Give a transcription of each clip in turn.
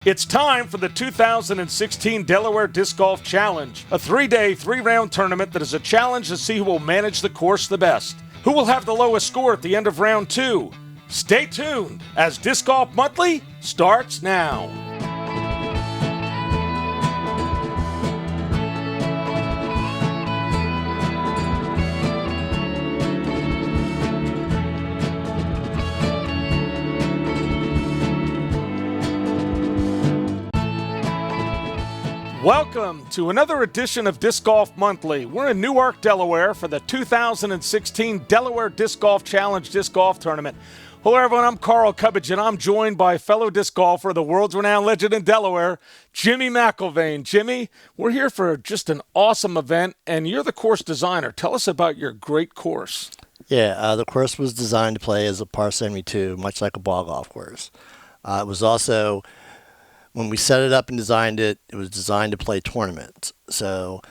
It's time for the 2016 Delaware Disc Golf Challenge, a 3-day, 3-round tournament that is a challenge to see who will manage the course the best. Who will have the lowest score at the end of round 2? Stay tuned as Disc Golf Monthly starts now. Welcome to another edition of Disc Golf Monthly. We're in Newark, Delaware for the 2016 Delaware Disc Golf Challenge Disc Golf Tournament. Hello everyone, I'm Carl Cubbage and I'm joined by fellow disc golfer, the world's renowned legend in Delaware, Jimmy McIlvaine. Jimmy, we're here for just an awesome event and you're the course designer. Tell us about your great course. Yeah, the course was designed to play as a par 72, much like a ball golf course. It was also, when we set it up and designed it, it was designed to play tournaments. So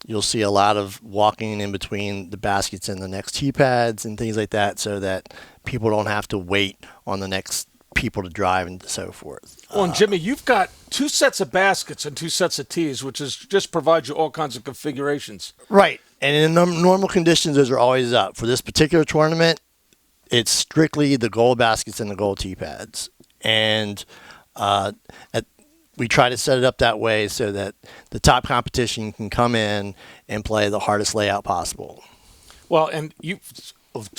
you'll see a lot of walking in between the baskets and the next tee pads and things like that so that people don't have to wait on the next people to drive and so forth. Well, and Jimmy, you've got 2 sets of baskets and 2 sets of tees, which is just provides you all kinds of configurations. Right. And in normal conditions, those are always up. For this particular tournament, it's strictly the gold baskets and the gold tee pads. And we try to set it up that way so that the top competition can come in and play the hardest layout possible. Well, and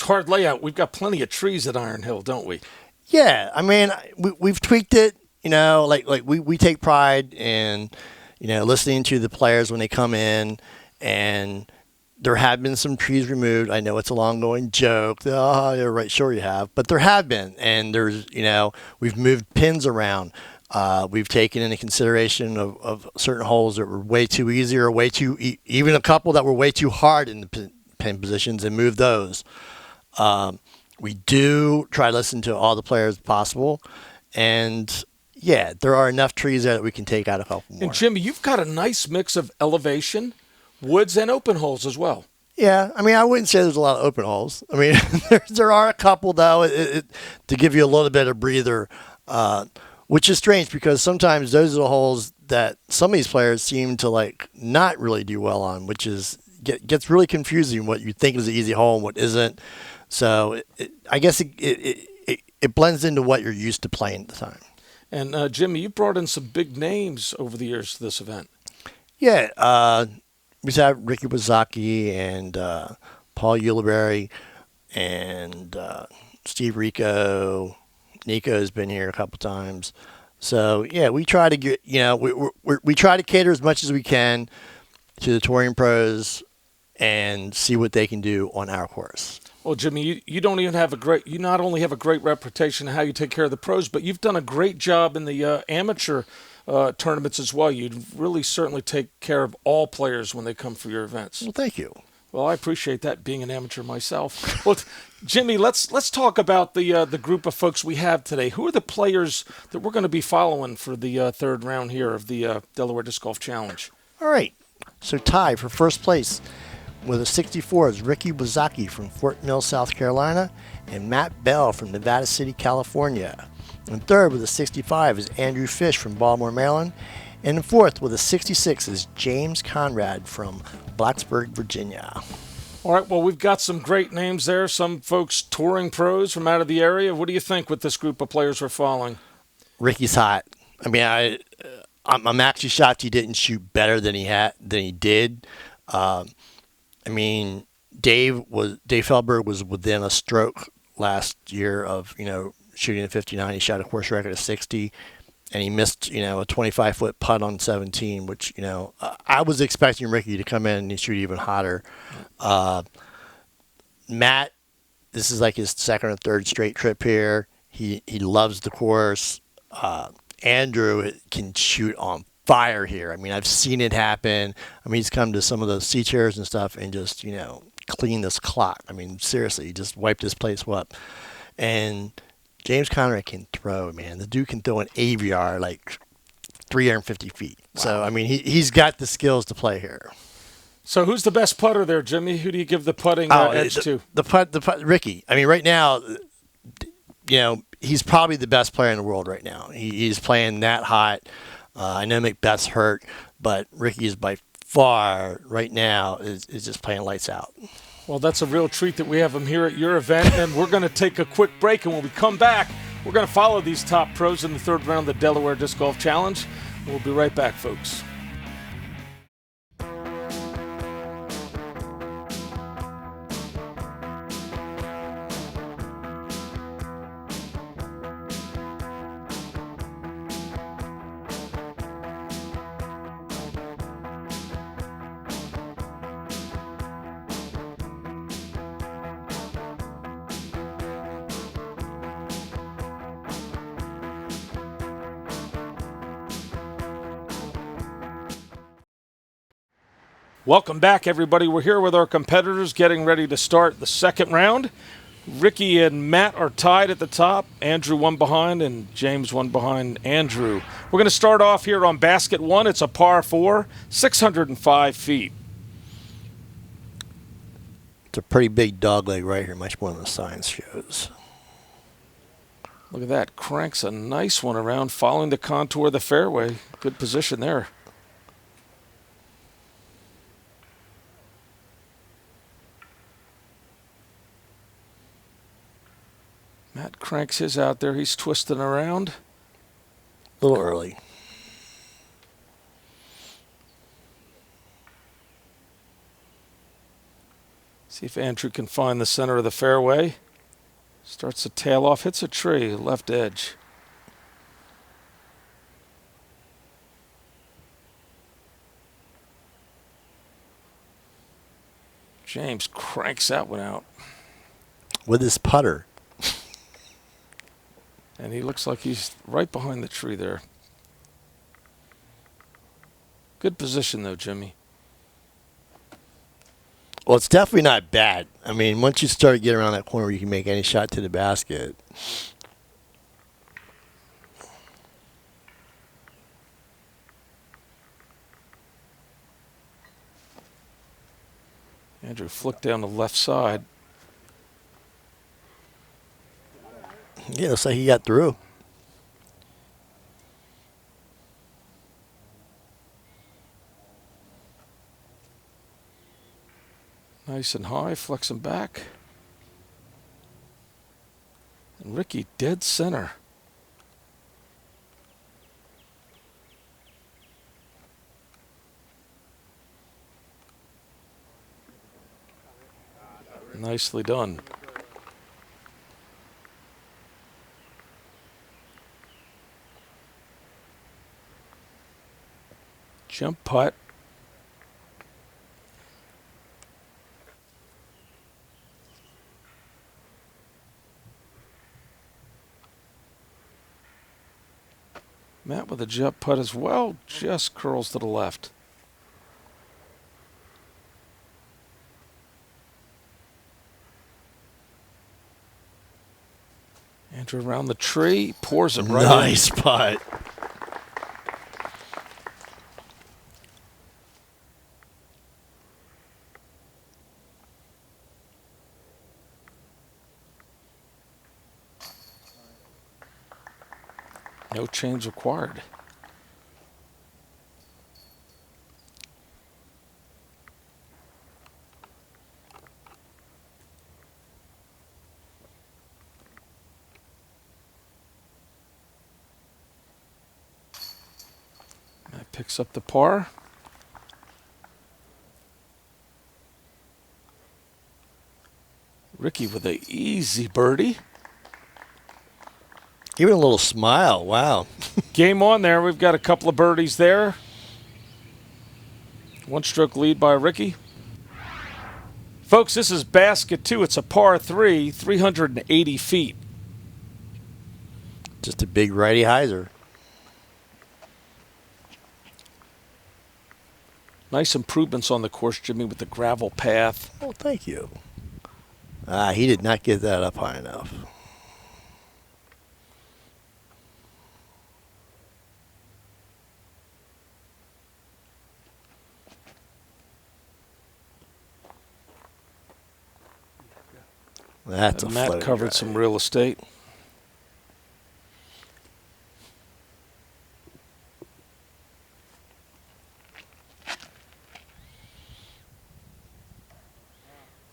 hard layout, we've got plenty of trees at Iron Hill, don't we? Yeah, I mean, we've tweaked it, like we take pride in, listening to the players when they come in, and there have been some trees removed. I know it's a long-going joke. Oh, you're right, sure you have. But there have been, and there's, we've moved pins around. We've taken into consideration of certain holes that were way too easy or way too, even a couple that were way too hard in the pin positions and moved those. We do try to listen to all the players possible. And, yeah, there are enough trees there that we can take out a couple more. And, Jimmy, you've got a nice mix of elevation, woods, and open holes as well. Yeah, I mean, I wouldn't say there's a lot of open holes. I mean, there are a couple, though, to give you a little bit of breather, which is strange because sometimes those are the holes that some of these players seem to not really do well on, which gets really confusing what you think is an easy hole and what isn't. So I guess it blends into what you're used to playing at the time. And Jimmy, you brought in some big names over the years to this event. Yeah, we have Ricky WYSOCKI and Paul Ulibarri and Steve Rico. Nico's been here a couple times. So, yeah, we try to get, we try to cater as much as we can to the touring pros and see what they can do on our course. Well, Jimmy, you not only have a great reputation in how you take care of the pros, but you've done a great job in the amateur tournaments as well. You really certainly take care of all players when they come for your events. Well, thank you. Well, I appreciate that, being an amateur myself. Well, Jimmy, let's talk about the group of folks we have today. Who are the players that we're going to be following for the third round here of the Delaware Disc Golf Challenge? All right. So tied for first place with a 64 is Ricky WYSOCKI from Fort Mill, South Carolina, and Matt Bell from Nevada City, California. And third with a 65 is Andrew Fish from Baltimore, Maryland. And in fourth with a 66 is James CONRAD from Blacksburg, Virginia. All right, well, we've got some great names there, some folks touring pros from out of the area. What do you think with this group of players we're following? Ricky's hot. I mean, I'm actually shocked he didn't shoot better than he did. I mean, Dave Feldberg was within a stroke last year of, shooting a 59. He shot a course record of 60. And he missed, a 25-foot putt on 17, which, I was expecting Ricky to come in and shoot even hotter. Matt, this is like his second or third straight trip here. He loves the course. Andrew can shoot on fire here. I mean, I've seen it happen. I mean, he's come to some of those sea chairs and stuff and just, clean this clock. I mean, seriously, he just wiped this place up. And James CONRAD can throw, man. The dude can throw an AVR 350 feet. Wow. So, I mean, he's got the skills to play here. So who's the best putter there, Jimmy? Who do you give the putting edge to? The putt, Ricky. I mean, right now, he's probably the best player in the world right now. He's playing that hot. I know Macbeth's hurt, but Ricky is by far right now is just playing lights out. Well, that's a real treat that we have him here at your event, and we're going to take a quick break, and when we come back, we're going to follow these top pros in the third round of the Delaware Disc Golf Challenge. We'll be right back, folks. Welcome back, everybody. We're here with our competitors getting ready to start the second round. Ricky and Matt are tied at the top. Andrew one behind and James one behind Andrew. We're going to start off here on basket one. It's a par 4, 605 feet. It's a pretty big dog leg right here, much more than the sign shows. Look at that. Cranks a nice one around, following the contour of the fairway. Good position there. Matt cranks his out there. He's twisting around. A little early. See if Andrew can find the center of the fairway. Starts to tail off, hits a tree, left edge. James cranks that one out. With his putter. And he looks like he's right behind the tree there. Good position, though, Jimmy. Well, it's definitely not bad. I mean, once you start getting around that corner where you can make any shot to the basket. Andrew flicked down the left side. Yeah, looks like he got through. Nice and high, flexing back. And Ricky dead center. Nicely done. Jump putt. Matt with a jump putt as well, just curls to the left. Andrew around the tree, pours it right in. Nice putt. No change required. That picks up the par. Ricky with an easy birdie. Even a little smile. Wow. Game on there. We've got a couple of birdies there. One stroke lead by Ricky. Folks, this is basket 2. It's a par 3, 380 feet. Just a big righty hyzer. Nice improvements on the course, Jimmy, with the gravel path. Oh, thank you. He did not get that up high enough. That's a Matt covered some real estate.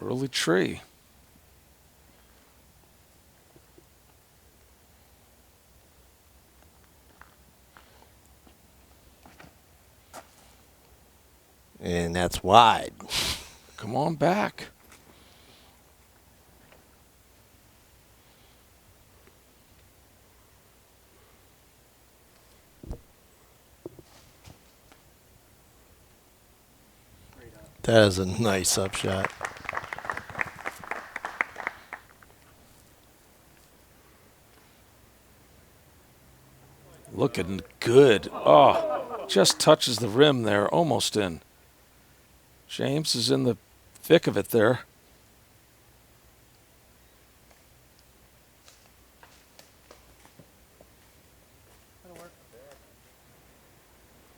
Early tree. And that's wide. Come on back. That is a nice upshot. Looking good. Oh, just touches the rim there, almost in. James is in the thick of it there.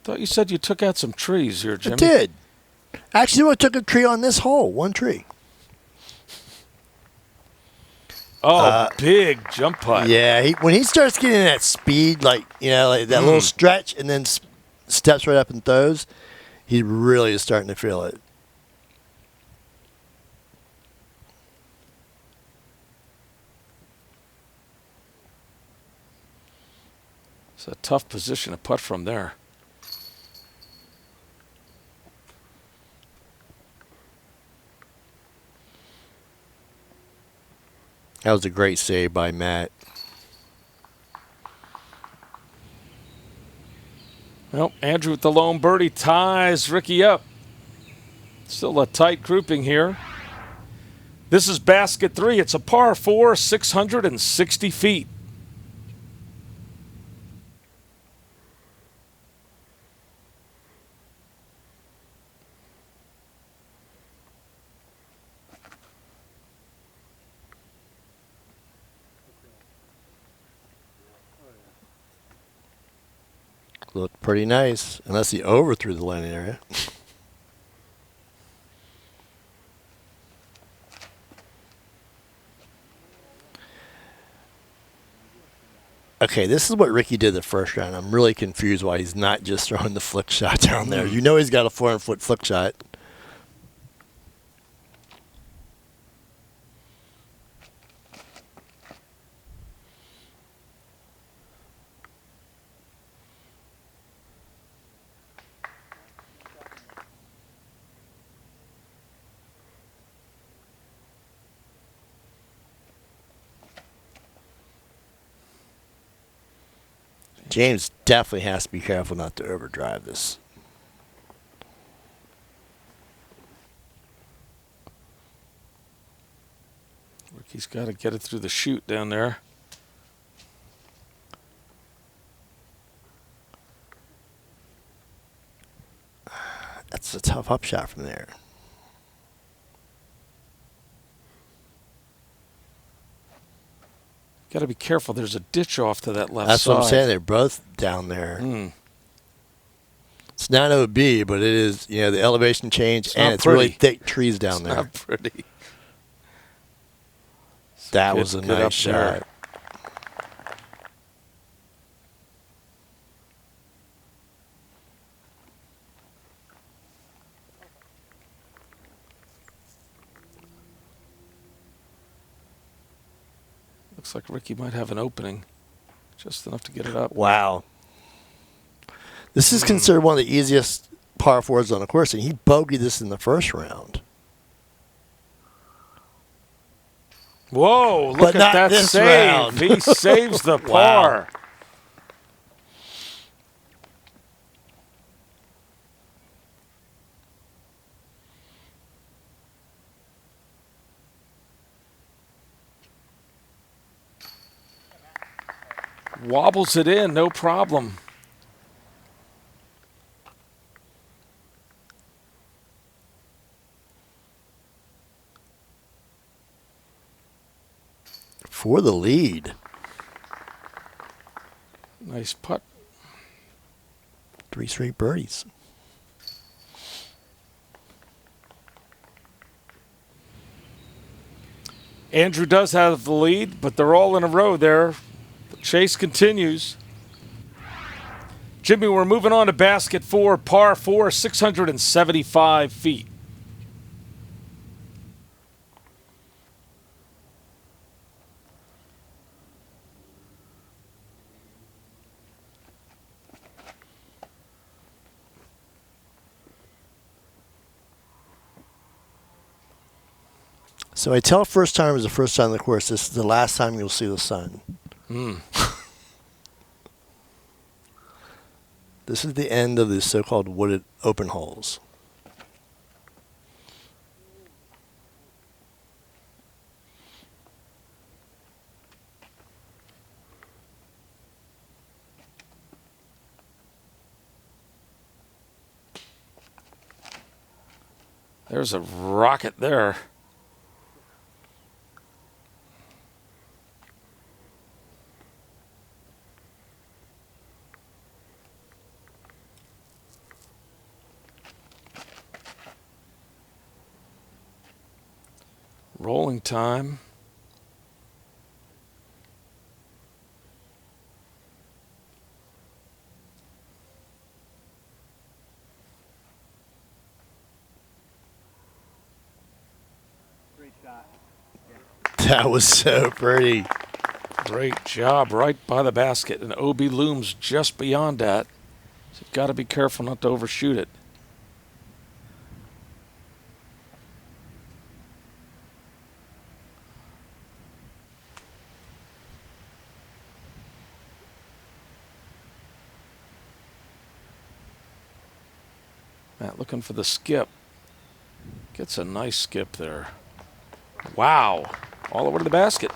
Thought you said you took out some trees here, Jimmy. I did. Actually, I took a tree on this hole. One tree. Oh, big jump putt. Yeah, when he starts getting that speed, like like that little stretch, and then steps right up and throws, he really is starting to feel it. It's a tough position to putt from there. That was a great save by Matt. Well, Andrew with the lone birdie ties Ricky up. Still a tight grouping here. This is basket 3. It's a par 4, 660 feet. Looked pretty nice, unless he overthrew the landing area. Okay, this is what Ricky did the first round. I'm really confused why he's not just throwing the flick shot down there. You know he's got a 400-foot flick shot. James definitely has to be careful not to overdrive this. Ricky's got to get it through the chute down there. That's a tough upshot from there. Got to be careful. There's a ditch off to that left That's side. what I'm saying. They're both down there. It's not OB, but it is, the elevation change, and it's really thick trees down there. Not pretty. That was a nice shot. Looks like Ricky might have an opening. Just enough to get it up. Wow. This is considered one of the easiest par 4s on the course, and he bogeyed this in the first round. Whoa, look at that save. Round. He saves the par. Wow. Wobbles it in, no problem. For the lead. Nice putt. 3 straight birdies. Andrew does have the lead, but they're all in a row there. The chase continues. Jimmy, we're moving on to basket 4, par 4, 675 feet. So I tell first timers the first time on the course, this is the last time you'll see the sun. This is the end of the so-called wooded open holes. There's a rocket there. Rolling time. Great shot. That was so pretty. Great job, right by the basket. And OB looms just beyond that. So you've got to be careful not to overshoot it. Matt looking for the skip. Gets a nice skip there. Wow. All over to the basket.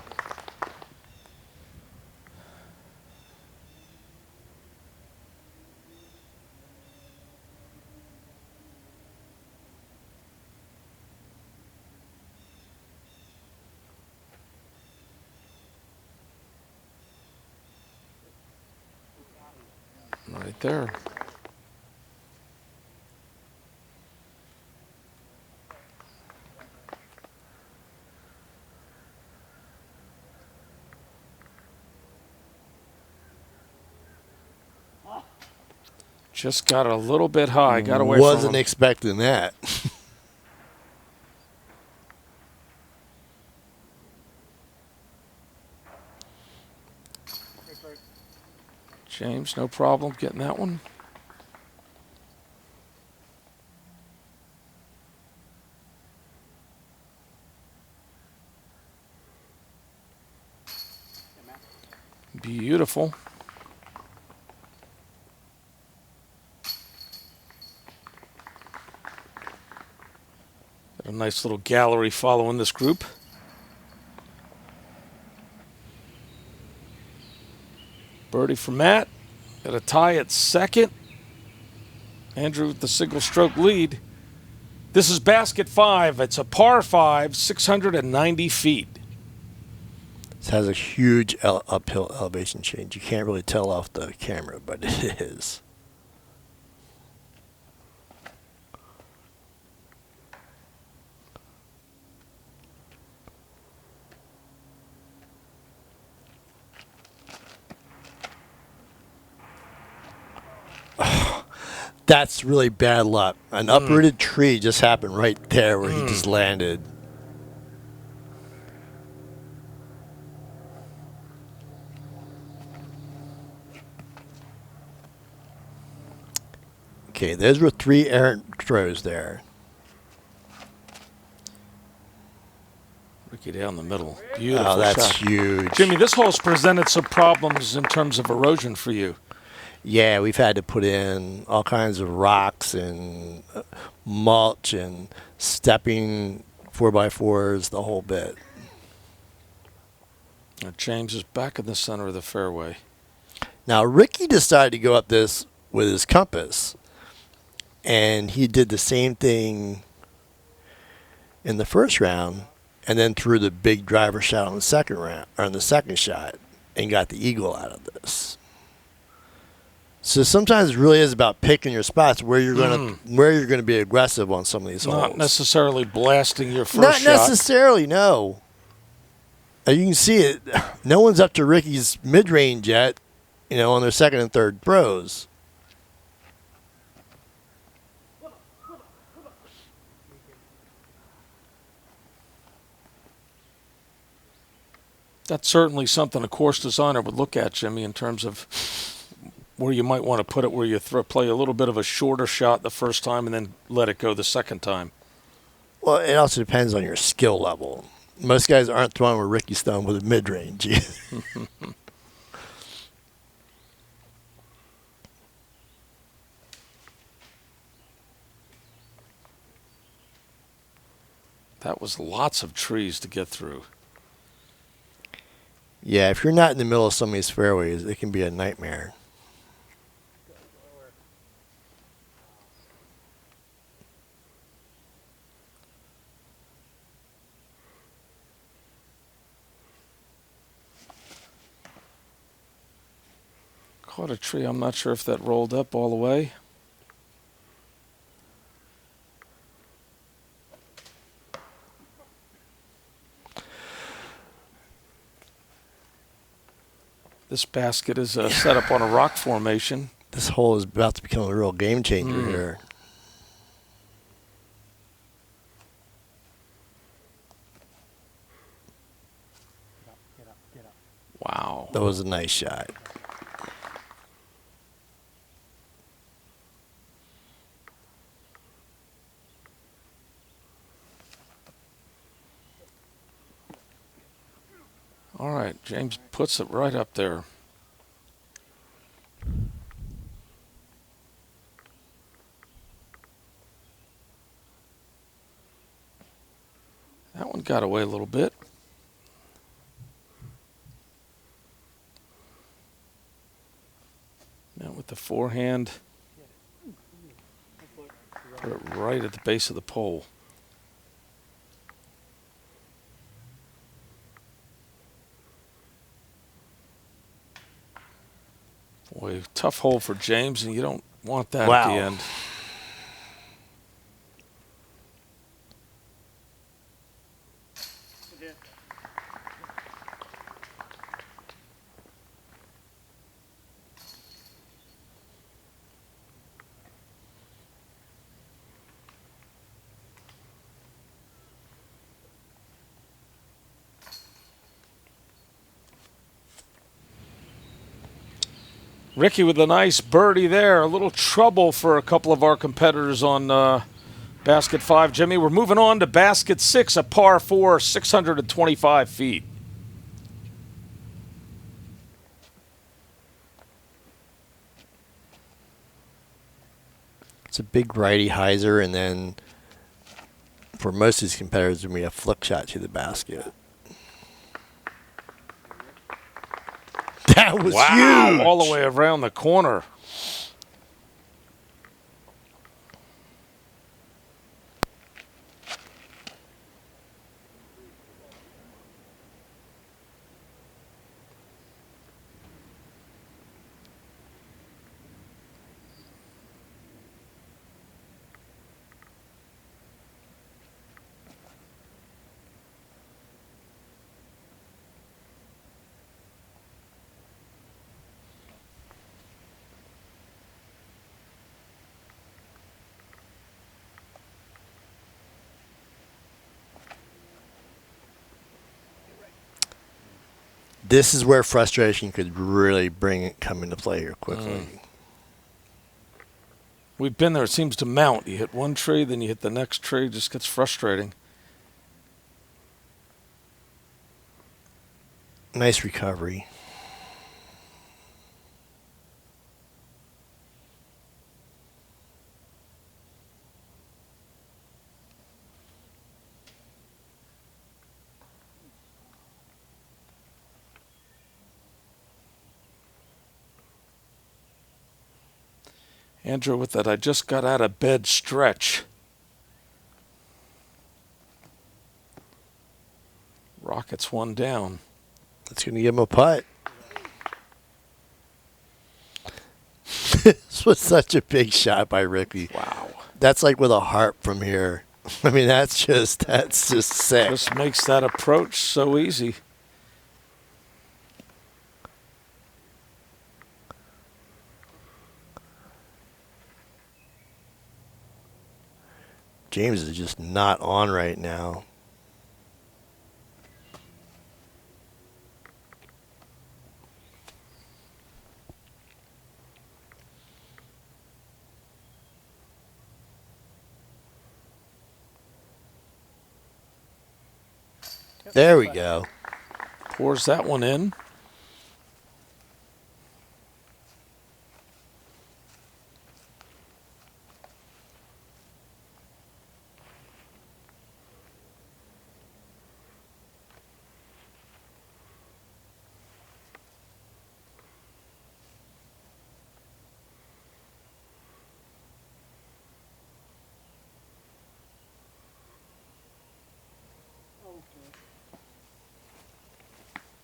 Right there. Just got a little bit high. Got away from him. Wasn't expecting that. James, no problem getting that one. Beautiful. Got a nice little gallery following this group. Birdie for Matt. Got a tie at second. Andrew with the single stroke lead. This is basket 5. It's a par 5, 690 feet. This has a huge uphill elevation change. You can't really tell off the camera, but it is. That's really bad luck. An uprooted tree just happened right there where he just landed. Okay, those were 3 errant throws there. Ricky down the middle. Beautiful Oh, that's shot. huge. Jimmy, this hole's presented some problems in terms of erosion for you. Yeah, we've had to put in all kinds of rocks and mulch and stepping 4x4s, the whole bit. Now James is back in the center of the fairway. Now, Ricky decided to go up this with his compass, and he did the same thing in the first round, and then threw the big driver shot on the second round, or on the second shot, and got the eagle out of this. So sometimes it really is about picking your spots where you're gonna be aggressive on some of these holes. Not necessarily blasting your first Not shot. necessarily, no. You can see it. No one's up to Ricky's mid-range yet, on their second and third throws. That's certainly something a course designer would look at, Jimmy, in terms of where you might want to put it, where you play a little bit of a shorter shot the first time and then let it go the second time. Well, it also depends on your skill level. Most guys aren't throwing where Ricky's throwing with a mid-range. That was lots of trees to get through. Yeah, if you're not in the middle of some of these fairways, it can be a nightmare. Caught a tree. I'm not sure if that rolled up all the way. This basket is set up on a rock formation. This hole is about to become a real game changer here. Get up. Wow. That was a nice shot. All right, James puts it right up there. That one got away a little bit. Now with the forehand, put it right at the base of the pole. Boy, tough hole for James, and you don't want that at the end. Ricky with a nice birdie there. A little trouble for a couple of our competitors on basket 5. Jimmy, we're moving on to basket 6, a par 4, 625 feet. It's a big righty hyzer, and then for most of these competitors, it's going to be a flick shot to the basket. That was huge. All the way around the corner. This is where frustration could really come into play here quickly. We've been there. It seems to mount. You hit one tree, then you hit the next tree. It just gets frustrating. Nice recovery. Andrew with that I just got out of bed stretch. Rockets one down. That's going to give him a putt. This was such a big shot by Ricky. Wow. That's like with a heart from here. I mean, that's just sick. Just makes that approach so easy. James is just not on right now. There we go. Pours that one in.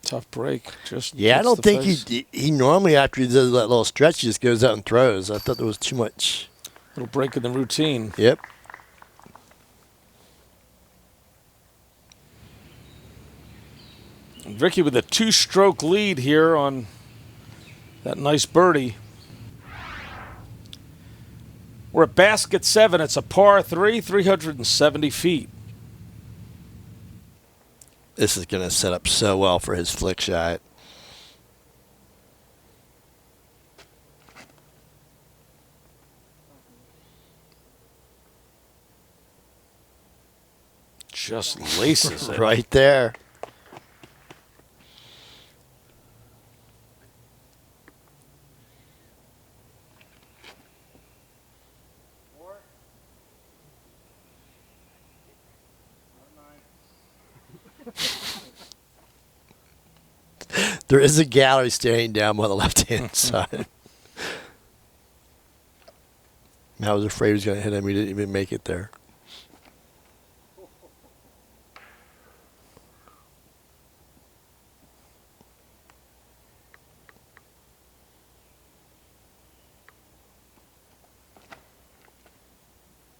Tough break. Just Yeah, I hits don't the think face. he normally, after he does that little stretch, he just goes out and throws. I thought there was too much. Little break in the routine. Yep. Ricky with a 2-stroke lead here on that nice birdie. We're at basket 7. It's a par 3, 370 feet. This is going to set up so well for his flick shot. Just laces it. Right there. There is a gallery standing down by the left-hand side. I was afraid he was going to hit him. He didn't even make it there.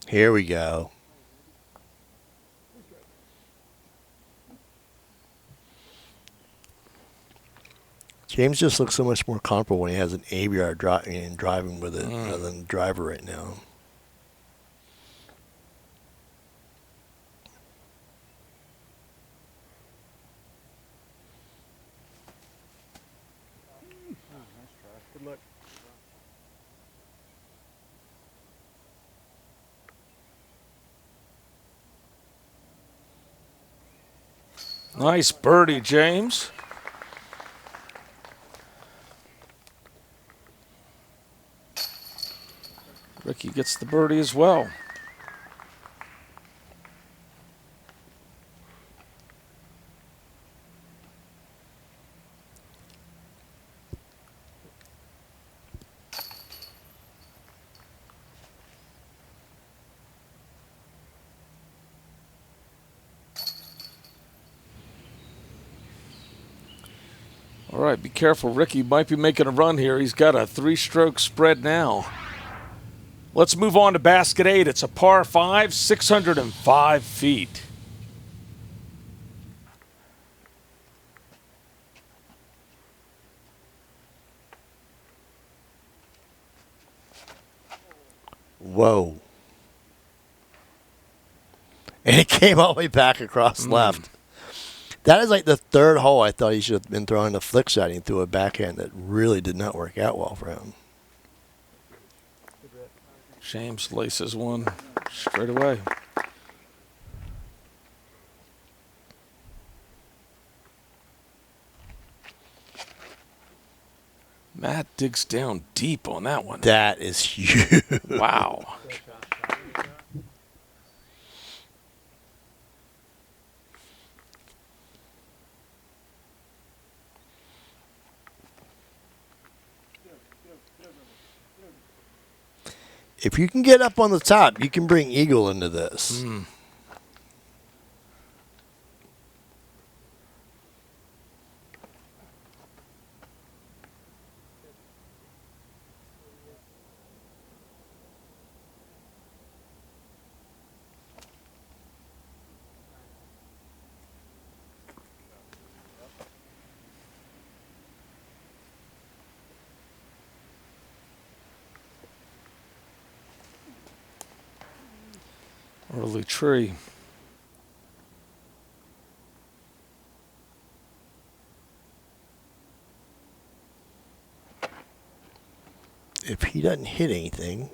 Here we go. James just looks so much more comfortable when he has an ABR driving with it rather than a driver right now. Good luck. Nice birdie, James. Ricky gets the birdie as well. All right, be careful. Ricky might be making a run here. He's got a 3-stroke spread now. Let's move on to basket 8. It's a par 5, 605 feet. Whoa. And it came all the way back across left. That is like the third hole I thought he should have been throwing a flick shot. He threw a backhand that really did not work out well for him. James laces one straight away. Matt digs down deep on that one. That is huge. Wow. If you can get up on the top, you can bring eagle into this. Early tree. If he doesn't hit anything,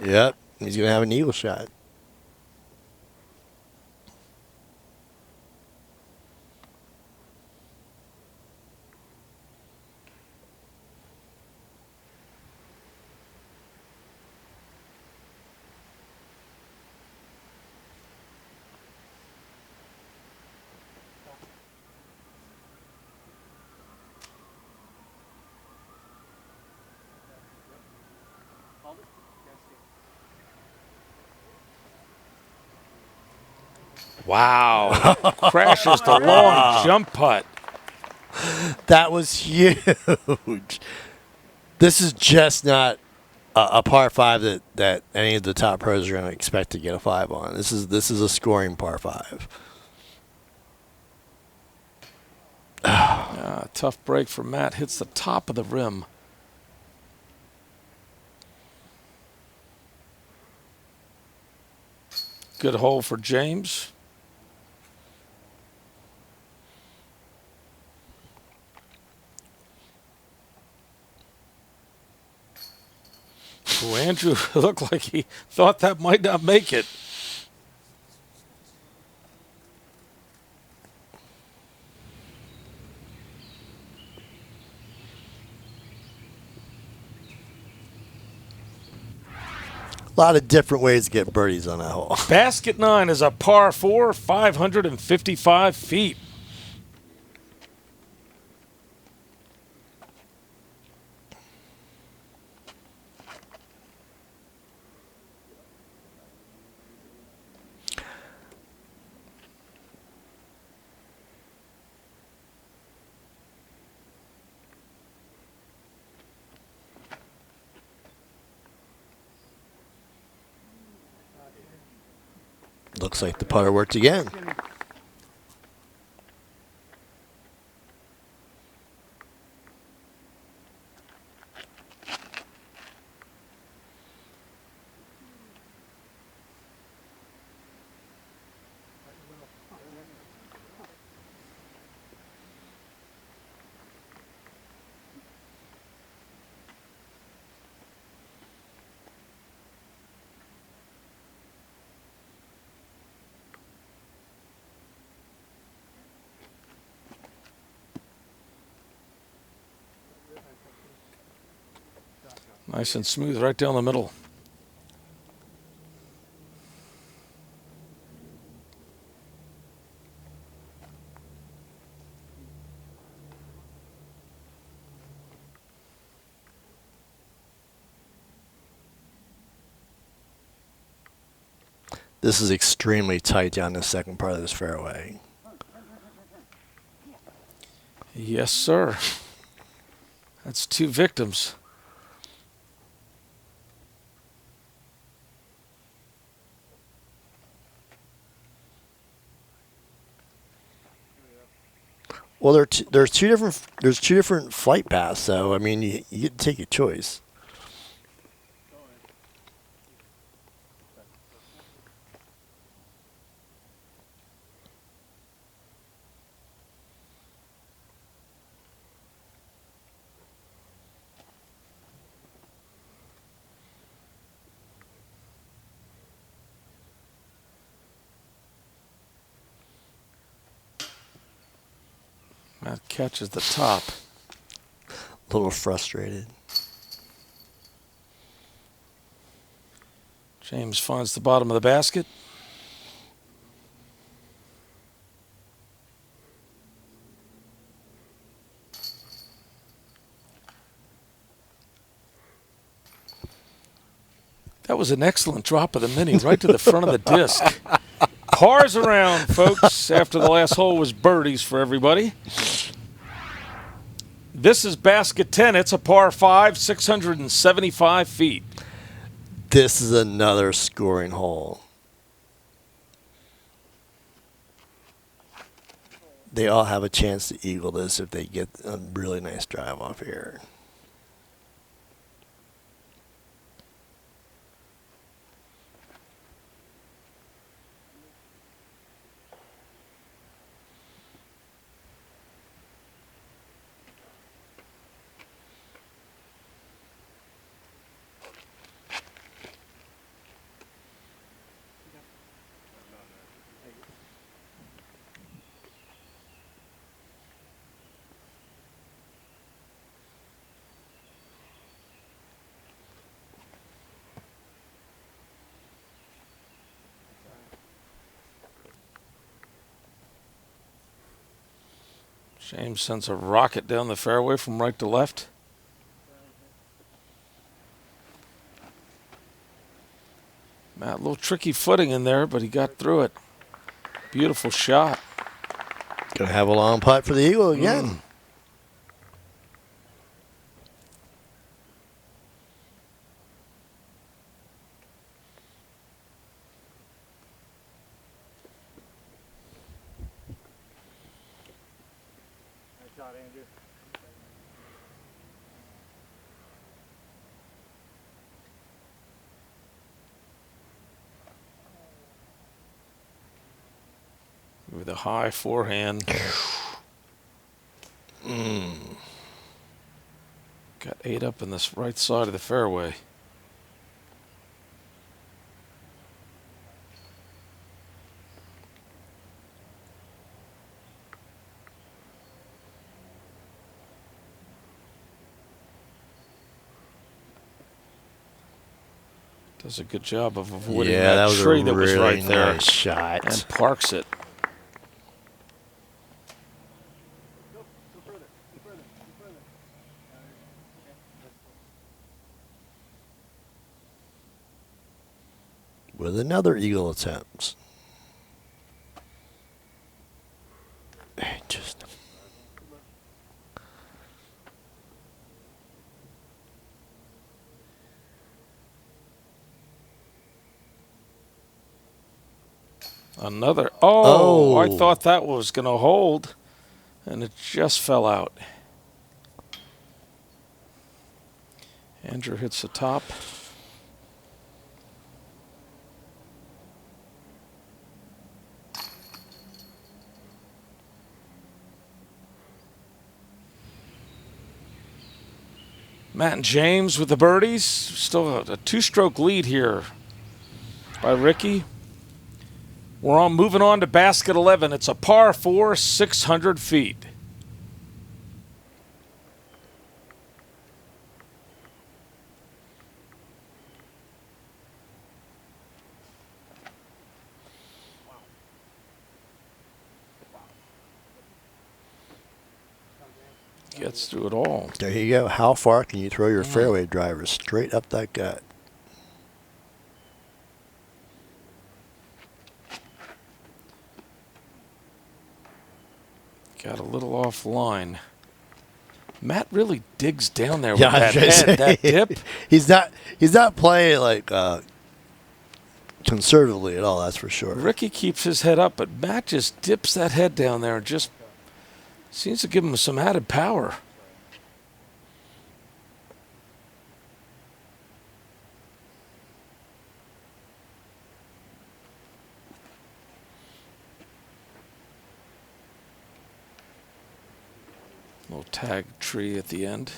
yep, he's going to have an eagle shot. Wow. Crashes the long jump putt. That was huge. This is just not a par 5 that any of the top pros are going to expect to get a 5 on. This is a scoring par 5. Tough break for Matt. Hits the top of the rim. Good hole for James. Oh, Andrew looked like he thought that might not make it. A lot of different ways to get birdies on that hole. Basket 9 is a par 4, 555 feet. Looks like the putter worked again. Nice and smooth right down the middle. This is extremely tight down the second part of this fairway. Yes, sir. That's 2 victims. Well, there's two different flight paths, so I mean you get to take your choice. Matt catches the top. A little frustrated. James finds the bottom of the basket. That was an excellent drop of the mini right to the front of the disc. Cars around, folks, after the last hole was birdies for everybody. This is basket 10. It's a par 5, 675 feet. This is another scoring hole. They all have a chance to eagle this if they get a really nice drive off here. James sends a rocket down the fairway from right to left. Matt, a little tricky footing in there, but he got through it. Beautiful shot. Gonna have a long putt for the eagle again. Nice shot, Andrew. With a high forehand. Got 8 up in this right side of the fairway. Does a good job of avoiding that was tree a that was really right there. nice shot. And parks it. Go further. Go further. Go further. With another eagle attempt. And just Another. Oh, I Oh. thought that was going to hold, and it just fell out. Andrew hits the top. Matt and James with the birdies. Still a 2-stroke lead here by Ricky. We're on moving on to basket 11. It's a par 4, 600 feet. Gets through it all. there you go. How far can you throw your fairway driver straight up that gut? Got a little offline. Matt really digs down there Yeah, with that I was head, gonna that say, dip. He's not playing like conservatively at all. That's for sure. Ricky keeps his head up, but Matt just dips that head down there and just seems to give him some added power. Little tag tree at the end.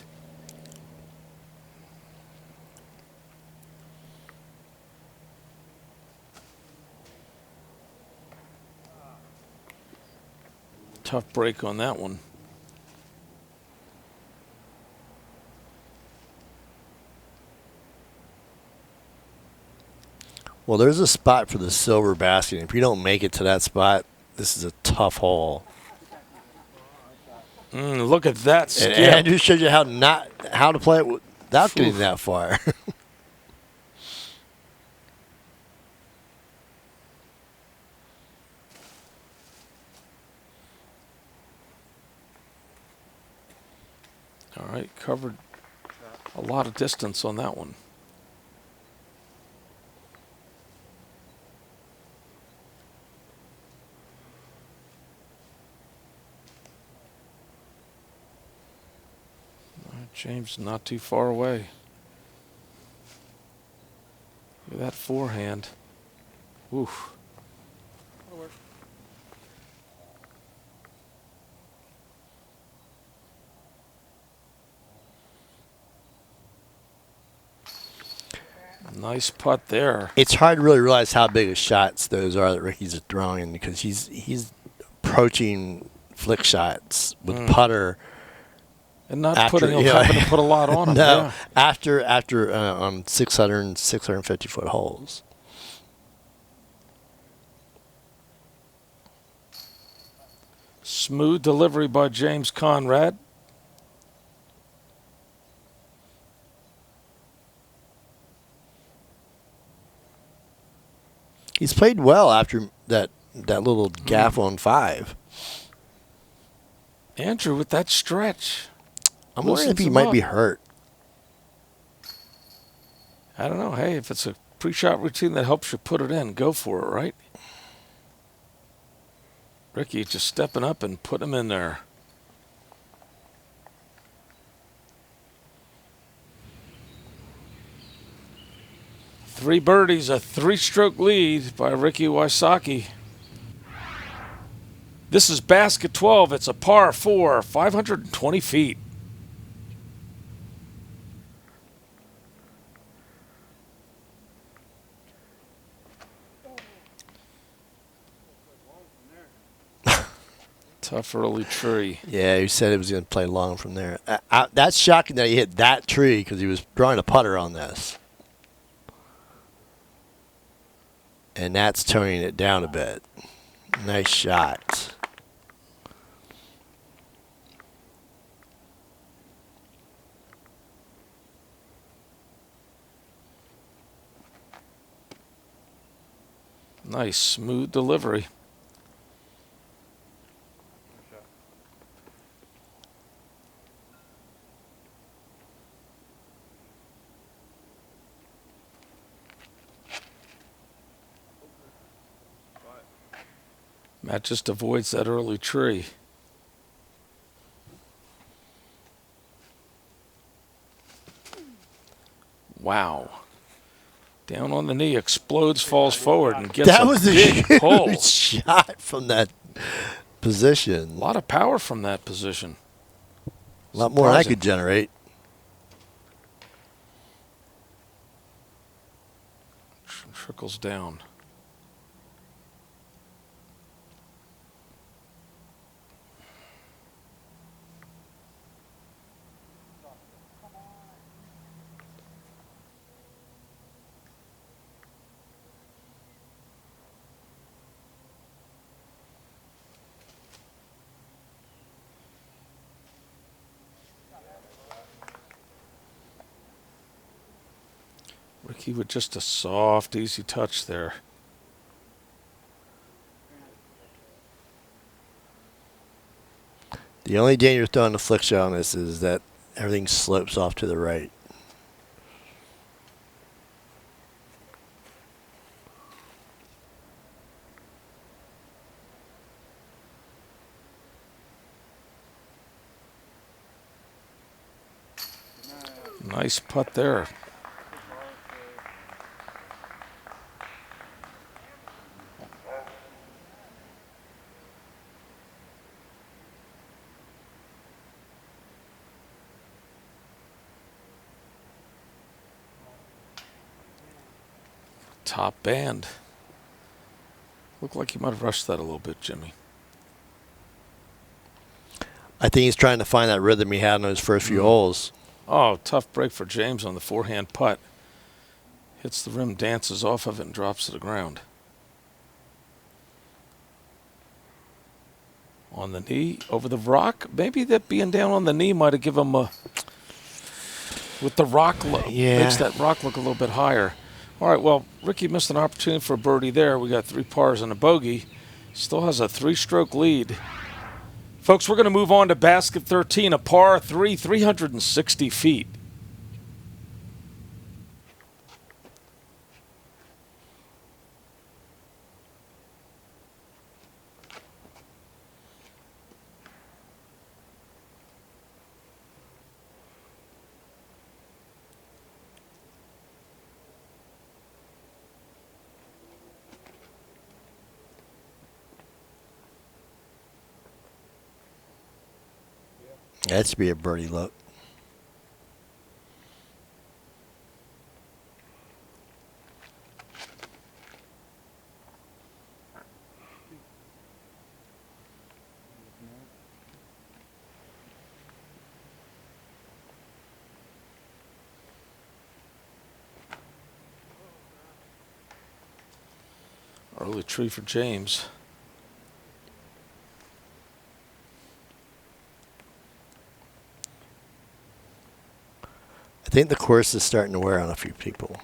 Tough break on that one. Well, there's a spot for the silver basket. If you don't make it to that spot, this is a tough hole. Look at that skip. And Andrew showed you how to play it without getting that far. All right, covered a lot of distance on that one. All right, James not too far away. Look at that forehand. Oof. Nice putt there. It's hard to really realize how big of shots those are that Ricky's throwing because he's approaching flick shots with putter. And not After, having you know, to put a lot on him. No, Yeah. after 650 foot holes. Smooth delivery by James Conrad. He's played well after that little gaff on 5. Andrew with that stretch. I'm wondering if Loosens he him might up. be hurt. I don't know. Hey, if it's a pre-shot routine that helps you put it in, go for it, right? Ricky just stepping up and putting him in there. Three birdies, a 3-stroke lead by Ricky WYSOCKI. This is basket 12. It's a par 4, 520 feet. Tough early tree. Yeah, he said he was going to play long from there. That's shocking that he hit that tree because he was drawing a putter on this. And that's toning it down a bit. Nice shot. Nice, smooth delivery. Matt just avoids that early tree. Wow. Down on the knee, explodes, falls forward, and gets That a was a big huge pull. shot from that position. A lot of power from that position. A lot more than I Surprising. could generate. Trickles down. Ricky with just a soft, easy touch there. The only danger with throwing the flick shot on this is that everything slopes off to the right. Nice putt there. Top band. Looked like you might have rushed that a little bit, Jimmy. I think he's trying to find that rhythm he had in those first few holes. Oh, tough break for James on the forehand putt. Hits the rim, dances off of it, and drops to the ground. On the knee, over the rock. Maybe that being down on the knee might have given him a... With the rock, makes that rock look a little bit higher. All right, well, Ricky missed an opportunity for a birdie there. We got 3 pars and a bogey. Still has a 3-stroke lead. Folks, we're going to move on to basket 13, a par 3, 360 feet. That should be a birdie look. Early tree for James. I think the course is starting to wear on a few people.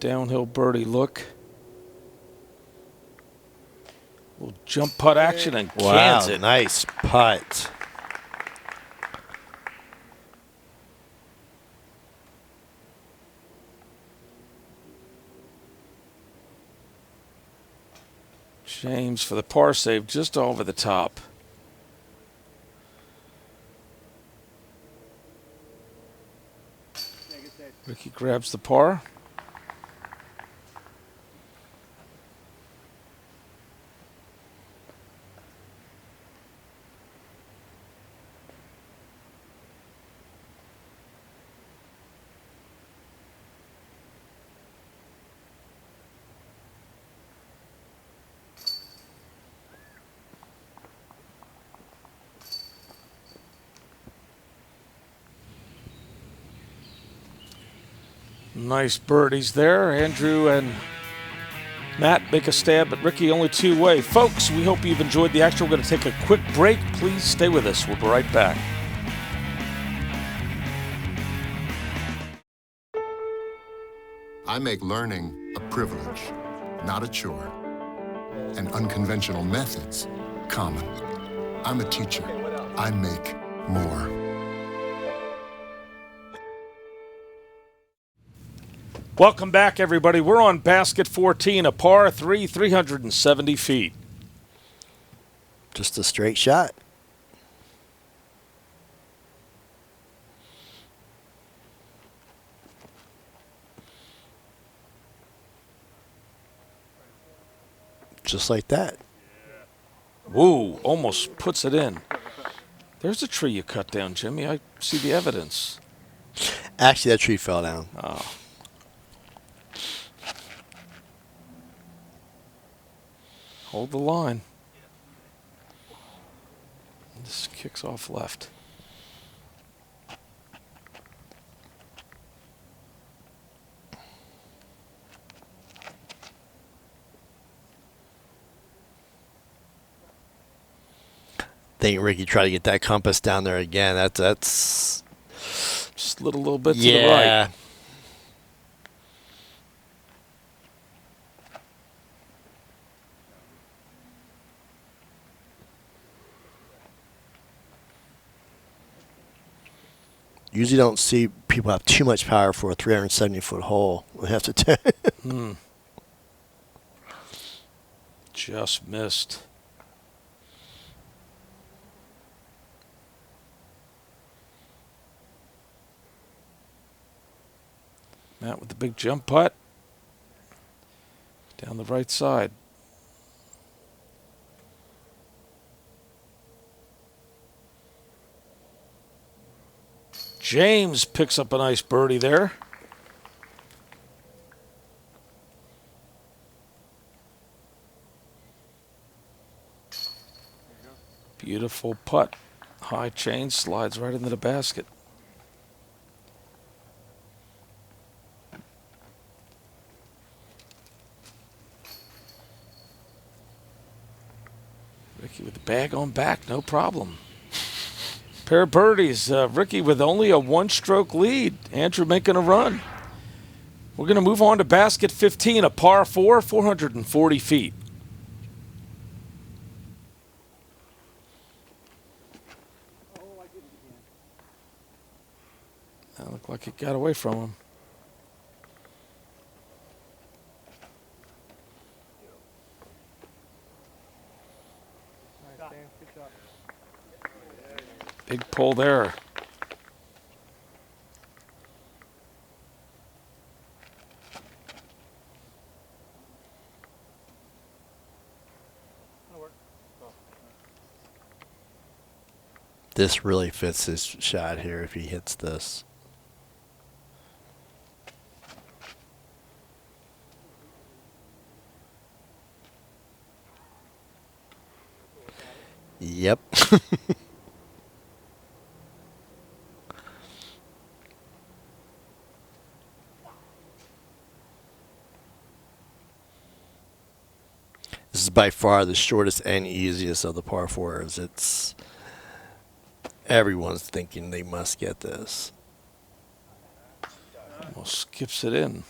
downhill birdie look. Little jump putt action and cans it. Nice putt. James for the par save just over the top. Ricky grabs the par. Nice birdies there. Andrew and Matt make a stab at Ricky, only two-way. Folks, we hope you've enjoyed the action. We're going to take a quick break. Please stay with us. We'll be right back. I make learning a privilege, not a chore, and unconventional methods common. I'm a teacher. I make more. Welcome back, everybody. We're on basket 14, a par 3, 370 feet. Just a straight shot. Just like that. Woo, almost puts it in. There's a tree you cut down, Jimmy. I see the evidence. Actually, that tree fell down. Oh. Hold the line. This kicks off left. Think Ricky tried to get that compass down there again. That's just a little bit to the right. Usually don't see people have too much power for a 370-foot hole. We have to Just missed. Matt with the big jump putt. Down the right side. James picks up a nice birdie there. Beautiful putt. High chain, slides right into the basket. Ricky with the bag on back, no problem. Pair of birdies. Ricky with only a one-stroke lead. Andrew making a run. We're going to move on to basket 15, a par 4, 440 feet. That looked like it got away from him. Big pull there. This really fits his shot here if he hits this. Yep. This is by far the shortest and easiest of the par fours. It's everyone's thinking they must get this. Almost skips it in.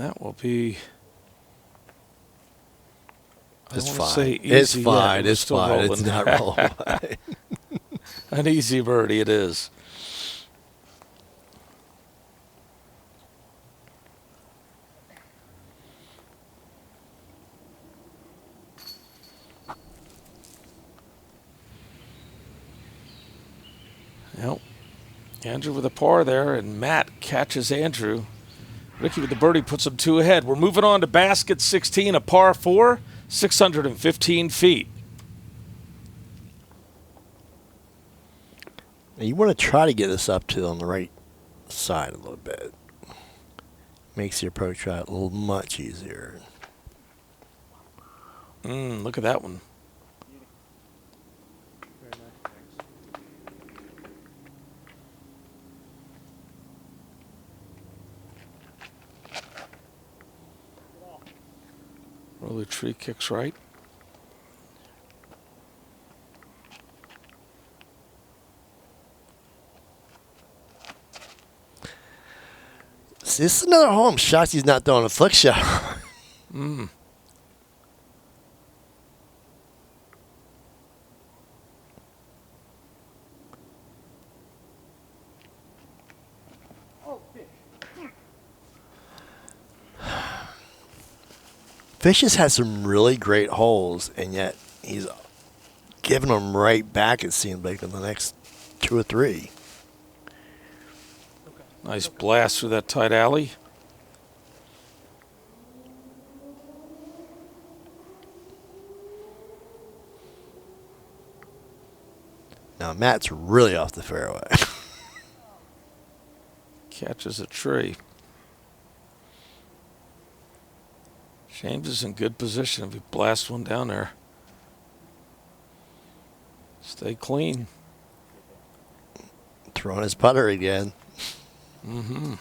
that will be. It's I wanna fine. say It's easy. fine. We're It's still fine. It's rolling. not rolling away. An easy birdie it is. Well, Andrew with a par there, and Matt catches Andrew. Ricky with the birdie puts him 2 ahead. We're moving on to basket 16, a par 4, 615 feet. Now you want to try to get this up to on the right side a little bit. Makes the approach shot a little much easier. Look at that one. Very nice. Roller tree kicks right. See, this is another hole I'm shocked he's not throwing a flick shot. Fish has had some really great holes, and yet he's giving them right back, it seems like, in the next 2 or 3. Nice blast through that tight alley. Now, Matt's really off the fairway. Catches a tree. James is in good position if he blasts one down there. Stay clean. Throwing his putter again. Mm-hmm.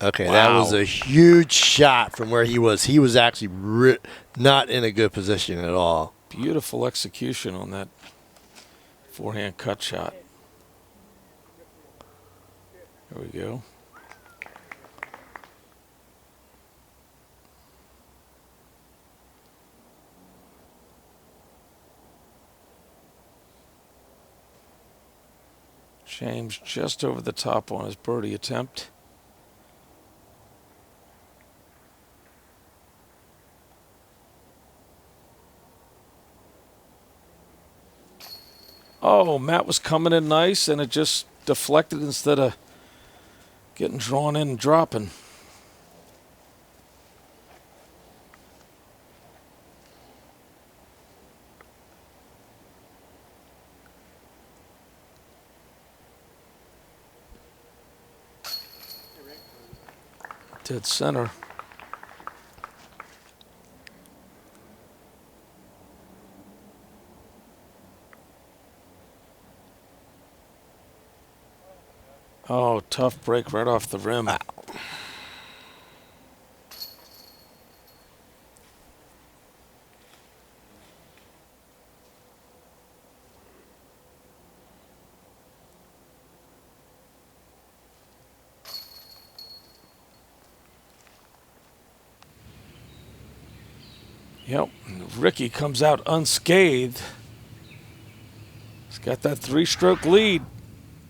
Okay, Wow. that was a huge shot from where he was. He was actually not in a good position at all. Beautiful execution on that forehand cut shot. There we go. James just over the top on his birdie attempt. Oh, Matt was coming in nice, and it just deflected instead of getting drawn in and dropping. Dead center. Oh, tough break right off the rim. Yep, Ricky comes out unscathed. He's got that 3-stroke lead.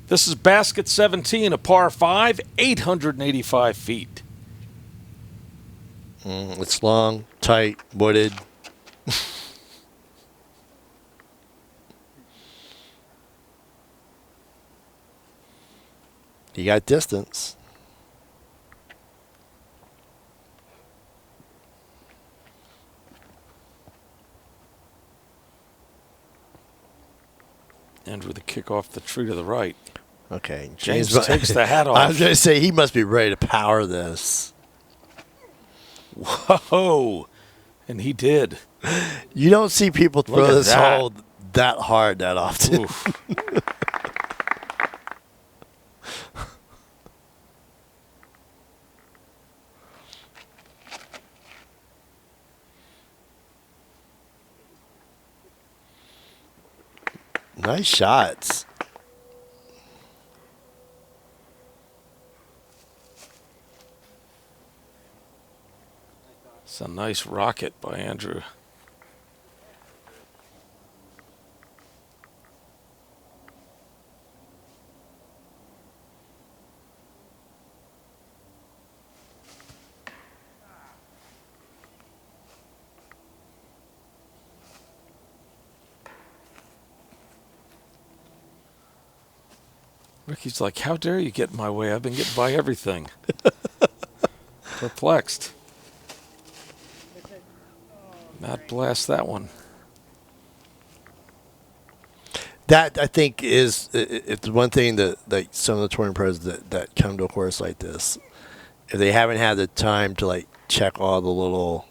This is basket 17, a par 5, 885 feet. It's long, tight, wooded. You got distance. And with a kick off the tree to the right. Okay, James takes the hat off. I was going to say he must be ready to power this. Whoa! And he did. You don't see people Look throw at this that. hole that hard that often. Oof. Nice shots. It's a nice rocket by Andrew. Ricky's like, how dare you get in my way? I've been getting by everything. Perplexed. Matt blasts that one. That, I think, is it's one thing that some of the touring pros that come to a course like this, if they haven't had the time to like check all the little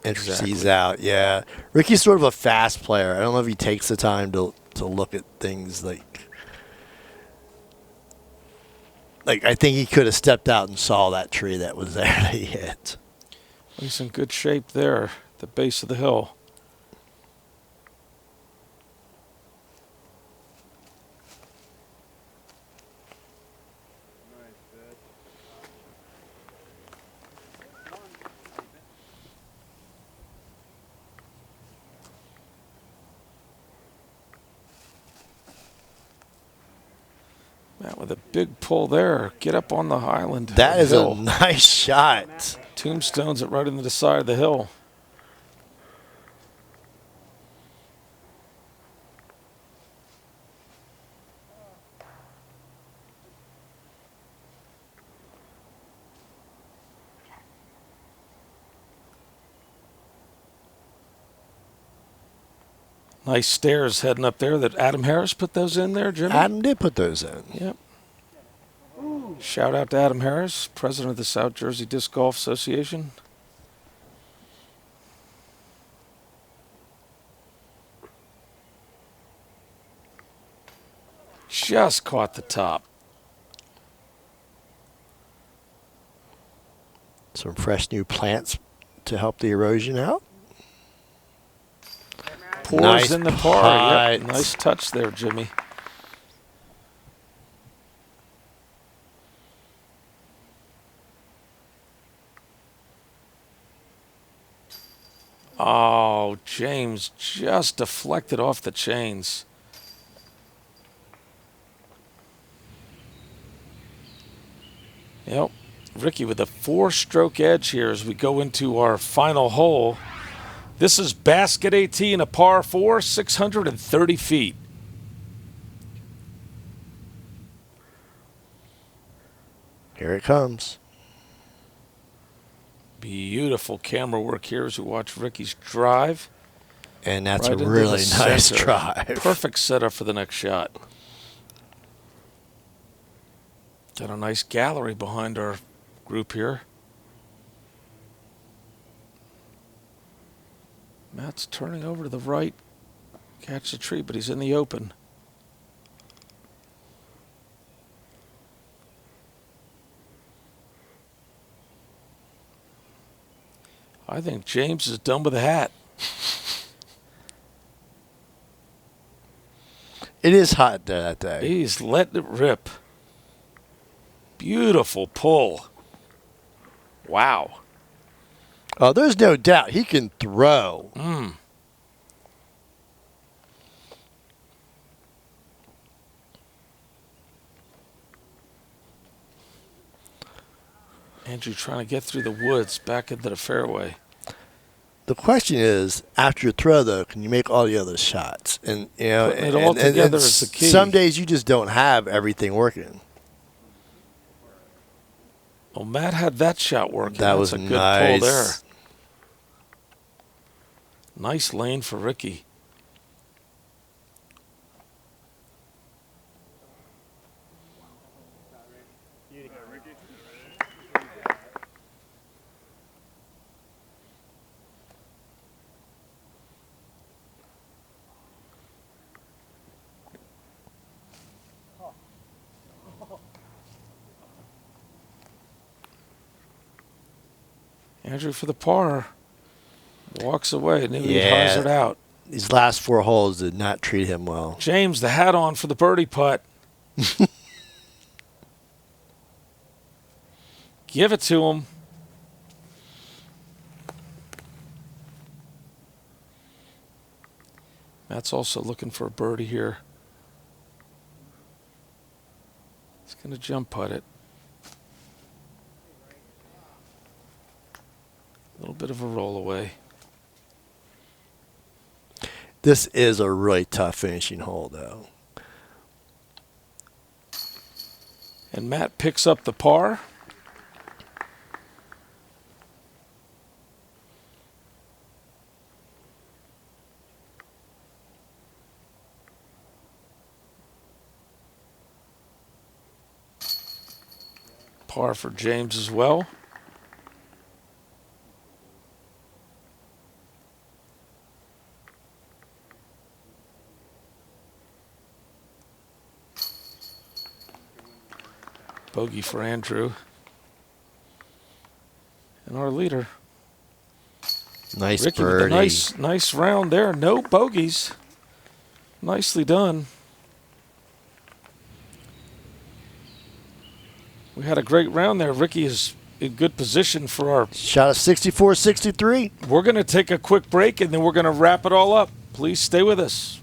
intricacies out. Yeah. Ricky's sort of a fast player. I don't know if he takes the time to look at things like I think he could have stepped out and saw that tree that was there that he hit. He's in good shape there at the base of the hill. Matt with a big pull there. Get up on the island. That is hill. a nice shot. Tombstones it right into the side of the hill. Nice stairs heading up there. That Adam Harris put those in there, Jimmy? Adam did put those in. Yep. Shout out to Adam Harris, president of the South Jersey Disc Golf Association. Just caught the top. Some fresh new plants to help the erosion out. Pours Nice in the par. Yep. putt. Nice touch there, Jimmy. Oh, James just deflected off the chains. Yep. Ricky with a 4-stroke edge here as we go into our final hole. This is basket 18, a par 4, 630 feet. Here it comes. Beautiful camera work here as we watch Ricky's drive. And that's Right a into really the nice center. drive. Perfect setup for the next shot. Got a nice gallery behind our group here. Matt's turning over to the right. Catch the tree, but he's in the open. I think James is done with the hat. It is hot there that day. He's letting it rip. Beautiful pull. Wow. Oh, there's no doubt he can throw. Andrew trying to get through the woods back into the fairway. The question is, after your throw, though, can you make all the other shots? And you know, Putting it all together is the key. Some days you just don't have everything working. Well, Matt had that shot working. That was a good nice. pull there. Nice lane for Ricky. Andrew for the par. Walks away. Knew he'd hazard out. these last 4 holes did not treat him well. James, the hat on for the birdie putt. Give it to him. Matt's also looking for a birdie here. He's going to jump putt it. A little bit of a roll away. This is a really tough finishing hole, though. And Matt picks up the par. Par for James as well. Bogey for Andrew. And our leader. Nice Ricky birdie. with a nice round there. No bogeys. Nicely done. We had a great round there. Ricky is in good position for our... Shot a 64-63. We're going to take a quick break, and then we're going to wrap it all up. Please stay with us.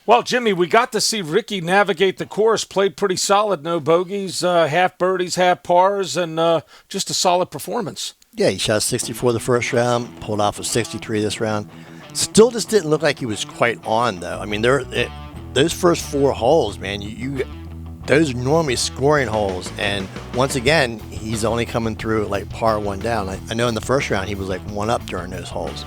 Well, Jimmy, we got to see Ricky navigate the course, played pretty solid, no bogeys, half birdies, half pars, and just a solid performance. Yeah, he shot 64 the first round, pulled off a 63 this round. Still just didn't look like he was quite on, though. I mean, those first 4 holes, man, those are normally scoring holes. And once again, he's only coming through at like par 1 down. I know in the first round he was like 1 up during those holes.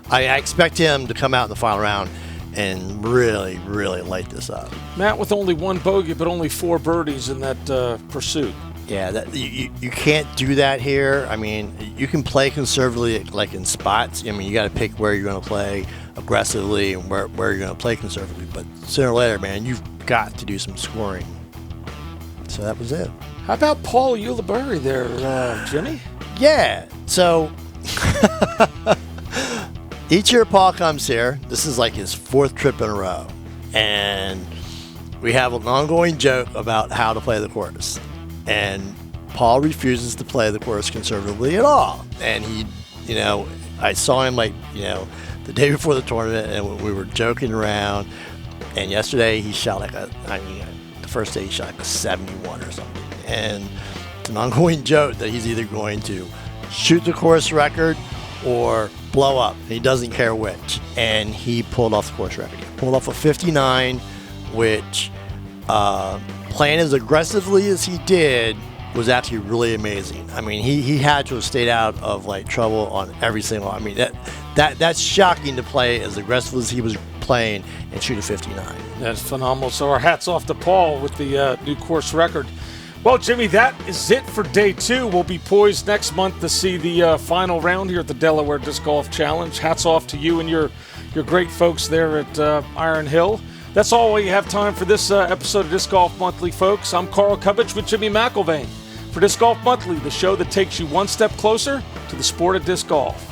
I expect him to come out in the final round and really, really light this up. Matt with only 1 bogey, but only 4 birdies in that pursuit. Yeah, you can't do that here. I mean, you can play conservatively, like in spots. I mean, you got to pick where you're going to play aggressively and where you're going to play conservatively. But sooner or later, man, you've got to do some scoring. So that was it. How about Paul Ulibarri there, Jimmy? Yeah. So each year Paul comes here. This is like his 4th trip in a row. And we have an ongoing joke about how to play the course. And Paul refuses to play the course conservatively at all. And he, I saw him the day before the tournament, and we were joking around. And yesterday he shot the first day he shot like a 71 or something. And it's an ongoing joke that he's either going to shoot the course record or blow up. He doesn't care which. And he pulled off the course record. He pulled off a 59, which playing as aggressively as he did was actually really amazing. I mean, he had to have stayed out of trouble on every single. I mean, that's shocking to play as aggressive as he was playing and shoot a 59. That's phenomenal. So our hats off to Paul with the new course record. Well, Jimmy, that is it for day 2. We'll be poised next month to see the final round here at the Delaware Disc Golf Challenge. Hats off to you and your great folks there at Iron Hill. That's all we have time for this episode of Disc Golf Monthly, folks. I'm Carl Kubich with Jimmy McIlvaine for Disc Golf Monthly, the show that takes you one step closer to the sport of disc golf.